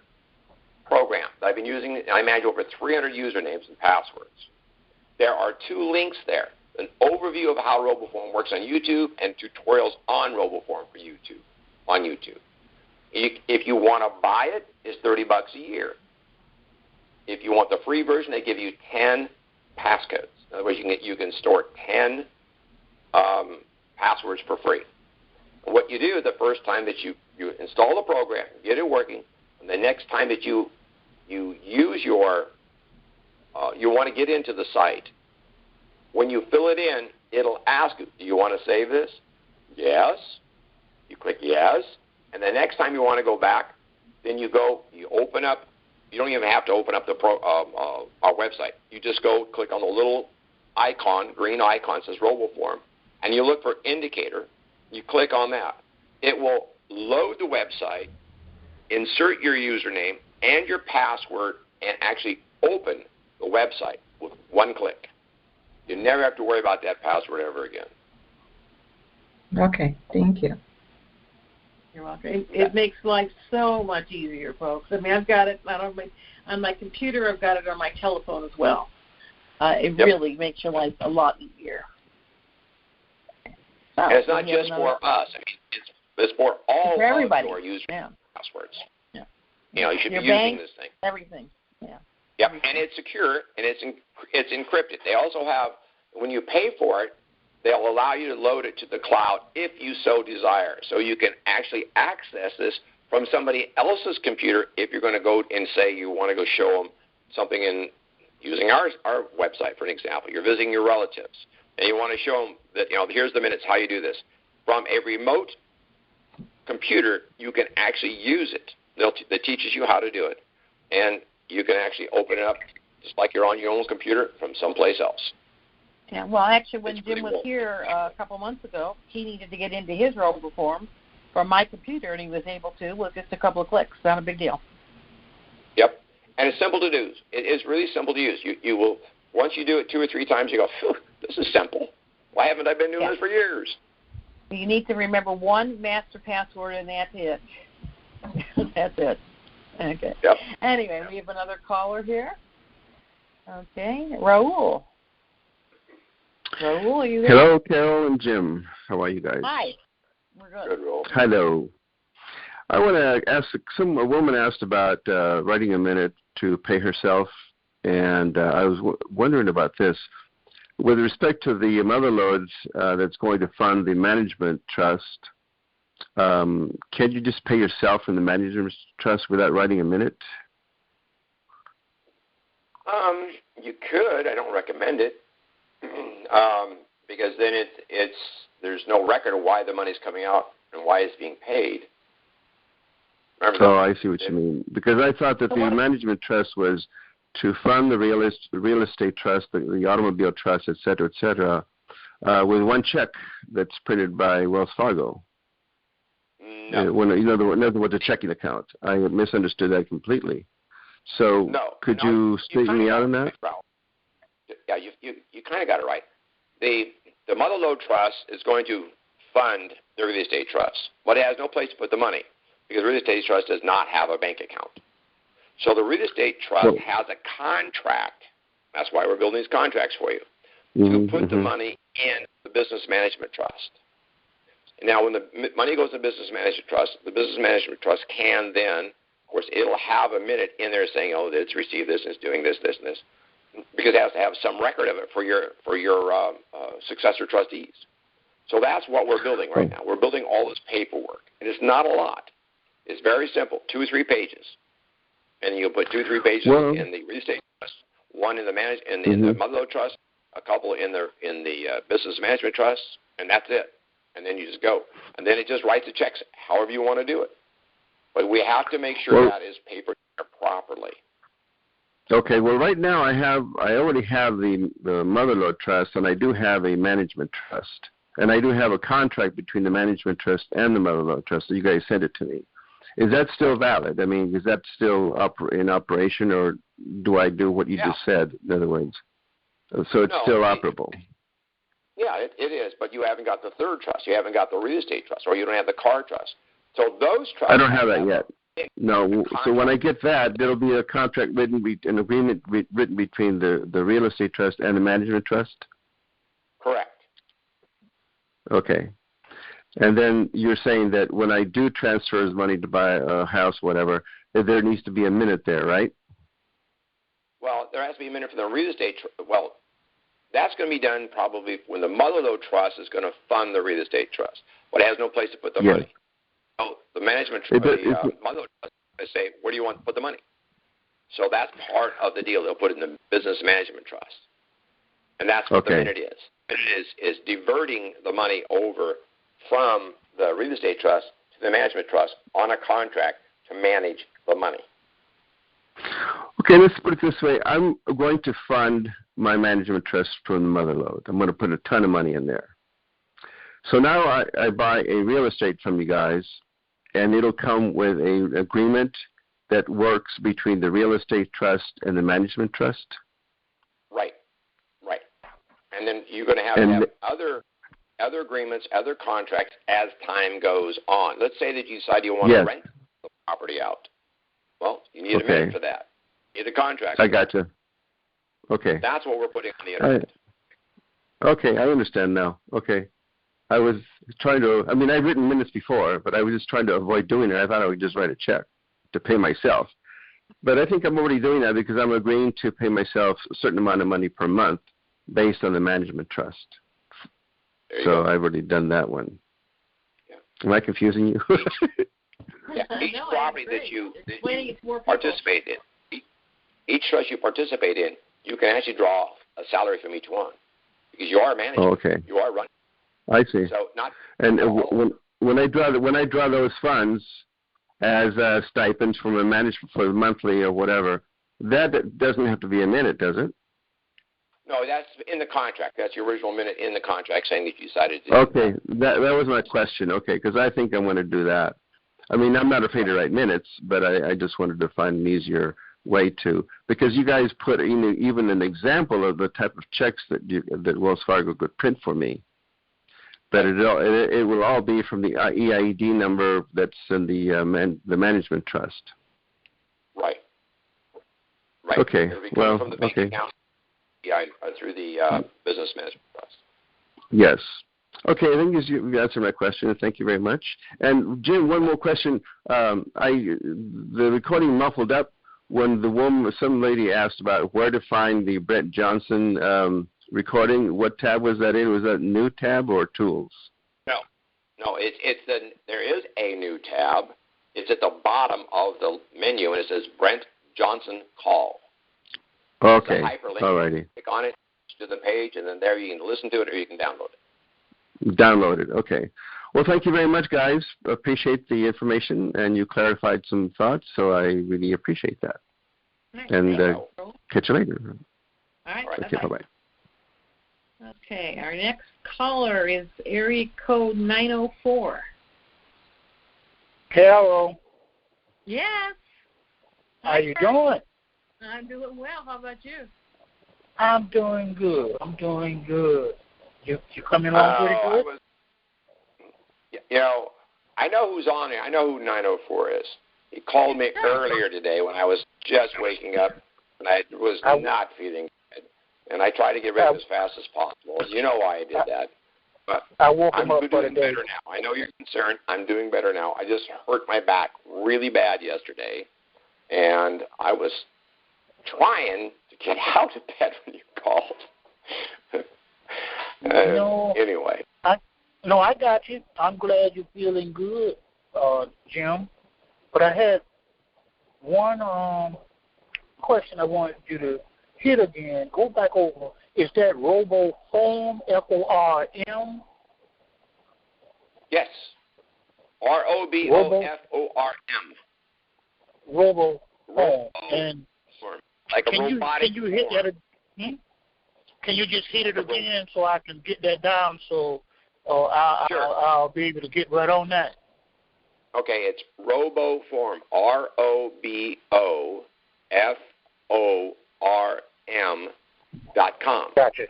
program that I've been using. I manage over 300 usernames and passwords. There are 2 links there, an overview of how RoboForm works on YouTube and tutorials on RoboForm for YouTube, on YouTube. If you want to buy it, it's $30 a year. If you want the free version, they give you 10 passcodes. In other words, you can store 10 passwords for free. What you do the first time that you install the program, get it working, and the next time that you use you want to get into the site, when you fill it in, it'll ask you, do you want to save this? Yes. You click yes, and the next time you want to go back, then you open up. You don't even have to open up our website. You just go click on the little icon, green icon, says RoboForm, and you look for indicator. You click on that. It will load the website, insert your username and your password, and actually open the website with one click. You never have to worry about that password ever again. Okay, thank you. You're welcome. It makes life so much easier, folks. I mean, I've got it not only on my computer, I've got it on my telephone as well. It really makes your life a lot easier. So, and it's not just for us. I mean, it's for all everybody. Who are using passwords. Yeah. You know, you should your be bank, using this thing. Everything. Yeah. Yep, and it's secure, and it's encrypted. They also have, when you pay for it, they'll allow you to load it to the cloud if you so desire. So you can actually access this from somebody else's computer if you're going to go and say you want to go show them something in using our website, for an example. You're visiting your relatives, and you want to show them that, you know, here's the minutes, how you do this. From a remote computer, you can actually use it. That teaches you how to do it. And you can actually open it up just like you're on your own computer from someplace else. Yeah, well, actually, when Jim was here a couple months ago, he needed to get into his RoboForm from my computer, and he was able to with just a couple of clicks. Not a big deal. Yep, and it's simple to do. It is really simple to use. You will, once you do it 2 or 3 times, you go, phew, this is simple. Why haven't I been doing this for years? You need to remember one master password, and that's it. That's it. Okay. Yep. Anyway, we have another caller here. Okay, Raul. Raul, are you there? Hello, Carol and Jim. How are you guys? Hi. We're good. Good, Raul. Hello. I want to ask, a woman asked about writing a minute to pay herself, and I was wondering about this. With respect to the mother loads that's going to fund the management trust, can you just pay yourself in the management trust without writing a minute? You could. I don't recommend it because then there's no record of why the money's coming out and why it's being paid. I see what you mean. Because I thought that the management trust was to fund the real estate trust, the automobile trust, et cetera, with one check that's printed by Wells Fargo. No. In other words, a checking account. I misunderstood that completely. So could you straighten me out on that? Yeah, you kind of got it right. The mother load trust is going to fund the real estate trust, but it has no place to put the money because the real estate trust does not have a bank account. So the real estate trust has a contract. That's why we're building these contracts for you to put the money in the business management trust. Now, when the money goes to the business management trust, the business management trust can then, of course, it'll have a minute in there saying, oh, it's received this, and it's doing this, this, and this, because it has to have some record of it for your successor trustees. So that's what we're building right now. We're building all this paperwork, and it's not a lot. It's very simple, 2 or 3 pages, and you'll put 2 or 3 pages in the real estate trust, one in the in the mother load trust, a couple in the business management trust, and that's it. And then you just go. And then it just writes the checks however you want to do it. But we have to make sure that is papered properly. Okay. Well, right now I already have the mother load trust, and I do have a management trust. And I do have a contract between the management trust and the mother load trust. So you guys sent it to me. Is that still valid? I mean, is that still in operation, or do I do what you just said, in other words? So it's still operable. Yeah, it is, but you haven't got the third trust. You haven't got the real estate trust, or you don't have the car trust. So those trusts... I don't have that yet. No, so when I get that, there'll be a contract an agreement written between the real estate trust and the management trust? Correct. Okay. And then you're saying that when I do transfer money to buy a house, whatever, that there needs to be a minute there, right? Well, there has to be a minute for the real estate that's going to be done probably when the mother load trust is going to fund the real estate trust, but it has no place to put the money. So the management trust, the mother load trust, they say, where do you want to put the money? So that's part of the deal. They'll put it in the business management trust, and that's what the minute is. It is diverting the money over from the real estate trust to the management trust on a contract to manage the money. Okay, let's put it this way. I'm going to fund my management trust from the mother lode. I'm going to put a ton of money in there. So now I buy a real estate from you guys, and it'll come with an agreement that works between the real estate trust and the management trust? Right. And then you're going to have other agreements, other contracts as time goes on. Let's say that you decide you want to rent the property out. Well, you need a minute for that. You need a contract. I gotcha. Okay. That's what we're putting on the internet. Okay, I understand now. Okay. I was trying to, I've written minutes before, but I was just trying to avoid doing it. I thought I would just write a check to pay myself. But I think I'm already doing that because I'm agreeing to pay myself a certain amount of money per month based on the management trust. So I've already done that one. Yeah. Am I confusing you? Each property that you participate in, each trust you participate in, you can actually draw a salary from each one because you are managing. Oh, okay. You are running. I see. So when I draw those funds as stipends from a management for monthly or whatever, that doesn't have to be a minute, does it? No, that's in the contract. That's your original minute in the contract saying that you decided to. Okay, that was my question. Okay, because I think I'm going to do that. I'm not afraid to write minutes, but I just wanted to find an easier way to, because you guys put even an example of the type of checks that Wells Fargo could print for me. But it will all be from the EID number that's in the management trust. Right. Okay. Well, from the bank account, through the business management trust. Yes. Okay, I think you've answered my question. Thank you very much. And Jim, one more question. The recording muffled up when some lady asked about where to find the Brent Johnson recording. What tab was that in? Was that new tab or tools? No. There is a new tab. It's at the bottom of the menu, and it says Brent Johnson Call. Okay. All righty. Click on it to the page, and then there you can listen to it or you can download it. Download it. Okay. Well, thank you very much, guys. Appreciate the information, and you clarified some thoughts, so I really appreciate that. Nice. And catch you later. All right. Okay, bye-bye. Okay, our next caller is area code 904. Carol. Yes. How you doing? I'm doing well. How about you? I'm doing good. You coming along pretty good? I know who's on here. I know who 904 is. He called me earlier today when I was just waking up and I was not feeling good. And I tried to get rid of it as fast as possible. You know why I did that. But I'm doing better now. I know you're concerned. I'm doing better now. I just hurt my back really bad yesterday. And I was trying to get out of bed when you called. Anyway. I got you. I'm glad you're feeling good, Jim. But I had one question I wanted you to hit again. Go back over. Is that RoboForm, F-O-R-M? Yes. ROBOFORM. RoboForm. And like a robotic can you hit that again? Can you just hit it again so I can get that down so I'll be able to get right on that? Okay, it's RoboForm, RoboForm.com. Gotcha.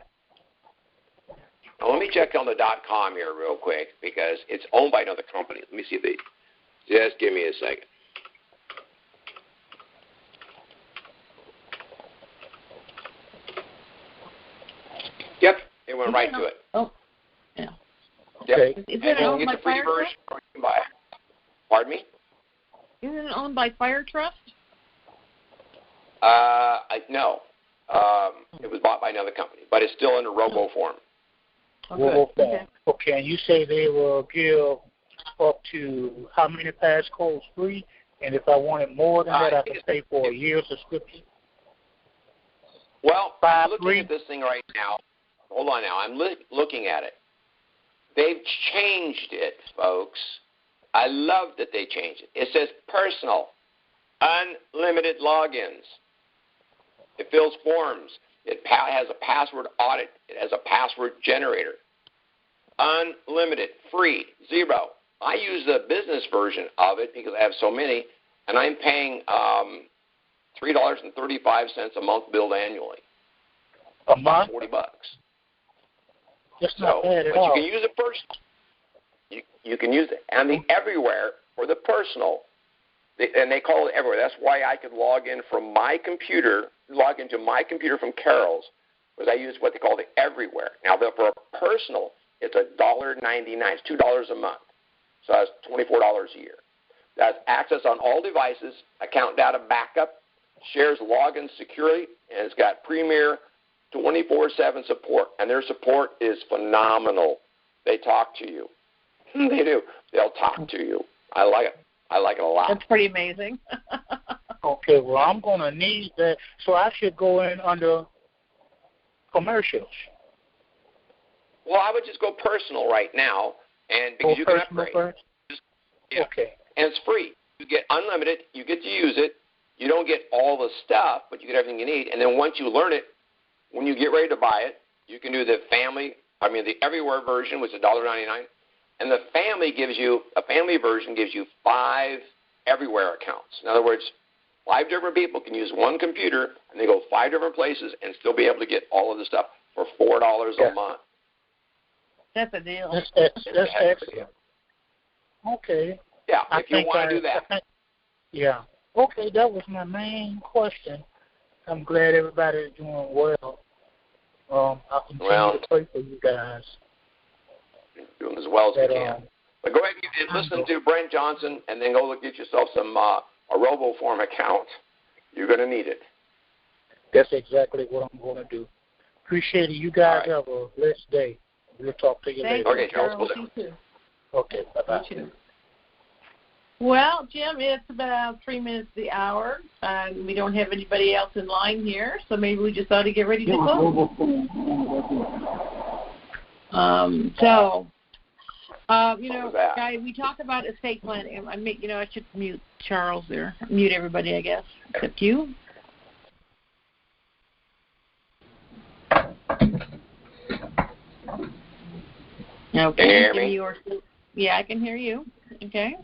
Now, let me check on the .com here real quick because it's owned by another company. Let me see if they just give me a second. Yep, it went right to it. Oh, yeah. Yep. Is it owned by Fire Trust? Pardon me? Isn't it owned by Fire Trust? No. It was bought by another company, but it's still under RoboForm. RoboForm. Okay, and you say they will give up to how many passcodes free? And if I wanted more than that, I can pay for a year subscription? Well, I'm looking at this thing right now. Hold on now. I'm looking at it. They've changed it, folks. I love that they changed it. It says personal, unlimited logins. It fills forms. It has a password audit. It has a password generator. Unlimited, free, zero. I use the business version of it because I have so many, and I'm paying $3.35 a month billed annually. A month? $40. That's not bad at all. But you can use it personal. You can use it and the everywhere for the personal, and they call it everywhere. That's why I could log in from my computer, log into my computer from Carol's, because I use what they call the everywhere. Now, for a personal, it's $1.99. It's $2 a month, so that's $24 a year. That's access on all devices, account data backup, shares login security, and it's got premier 24/7 support, and their support is phenomenal. They talk to you. They do. They'll talk to you. I like it. I like it a lot. That's pretty amazing. Okay, well, I'm going to need that. So I should go in under commercials. Well, I would just go personal right now, and because you can upgrade. Yeah. Okay. And it's free. You get unlimited. You get to use it. You don't get all the stuff, but you get everything you need. And then once you learn it, when you get ready to buy it, you can do the the everywhere version, which is $1.99. And the family version gives you 5 everywhere accounts. In other words, 5 different people can use one computer, and they go 5 different places and still be able to get all of the stuff for $4 a month. That's a deal. That's excellent. Okay. Yeah, if you want to do that. Yeah. Okay, that was my main question. I'm glad everybody's doing well. I'll continue to pray for you guys. Doing as well as you can. But go ahead and listen to Brent Johnson, and then go get yourself some a RoboForm account. You're going to need it. That's exactly what I'm going to do. Appreciate it. You guys have a blessed day. We'll talk to you later. Okay, Charles. Okay, bye-bye. Well, Jim, it's about 3 minutes to the hour. We don't have anybody else in line here, so maybe we just ought to get ready to close. Guy, we talk about estate planning. I should mute Charles there. Mute everybody, I guess, except you. Okay. Can you hear me? Yeah, I can hear you. Okay.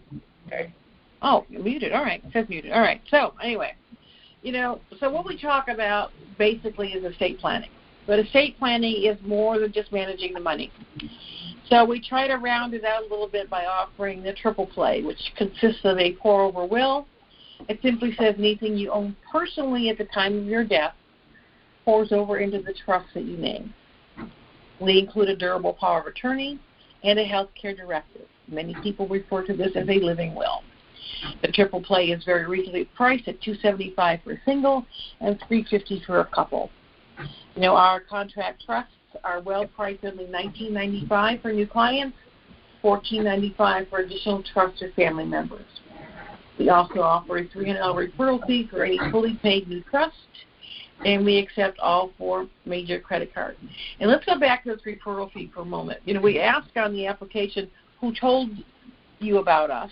Okay. Oh, you're muted. All right. It says muted. All right. So anyway, so what we talk about basically is estate planning. But estate planning is more than just managing the money. So we try to round it out a little bit by offering the triple play, which consists of a pour-over will. It simply says anything you own personally at the time of your death pours over into the trust that you name. We include a durable power of attorney and a health care directive. Many people refer to this as a living will. The triple play is very reasonably priced at $275 for a single and $350 for a couple. Our contract trusts are well priced, only $19.95 for new clients, $14.95 for additional trust or family members. We also offer a $300 referral fee for any fully paid new trust, and we accept all 4 major credit cards. And let's go back to this referral fee for a moment. We ask on the application who told you about us,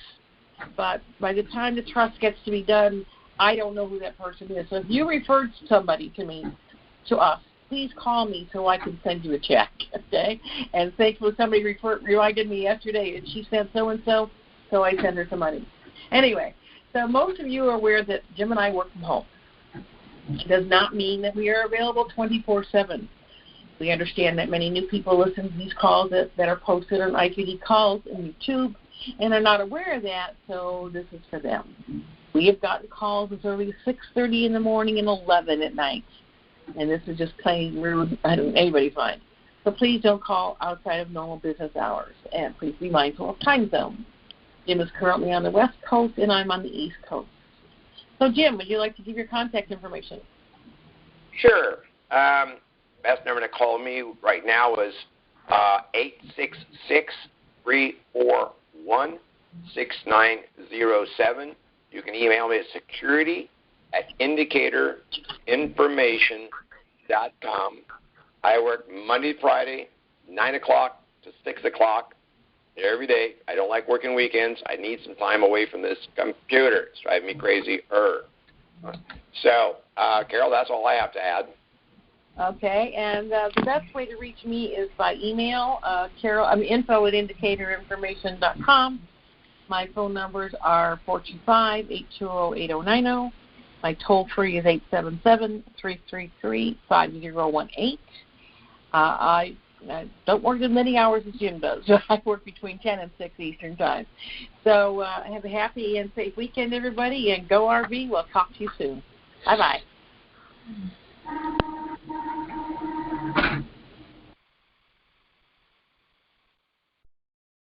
but by the time the trust gets to be done, I don't know who that person is. So if you referred somebody to us, please call me so I can send you a check, okay? And thankfully somebody reminded me yesterday that she sent so-and-so, so I send her some money. Anyway, so most of you are aware that Jim and I work from home. It does not mean that we are available 24/7. We understand that many new people listen to these calls that are posted on IQD Calls and YouTube and are not aware of that, so this is for them. We have gotten calls as early as 6:30 in the morning and 11 at night. And this is just plain rude. I don't anybody's mind. So please don't call outside of normal business hours. And please be mindful of time zone. Jim is currently on the West Coast, and I'm on the East Coast. So, Jim, would you like to give your contact information? Sure. Best number to call me right now is 866-341-6907. You can email me at security@indicatorinformation.com. I work Monday to Friday, 9 o'clock to to 6 o'clock every day. I don't like working weekends. I need some time away from this computer. It's driving me crazy. So, Carol, that's all I have to add. Okay, and the best way to reach me is by email, info@indicatorinformation.com. My phone numbers are 425-820-8090. My toll-free is 877-333-5018. I don't work as many hours as Jim does. I work between 10 and 6 Eastern Time. So have a happy and safe weekend, everybody, and go RV. We'll talk to you soon. Bye-bye.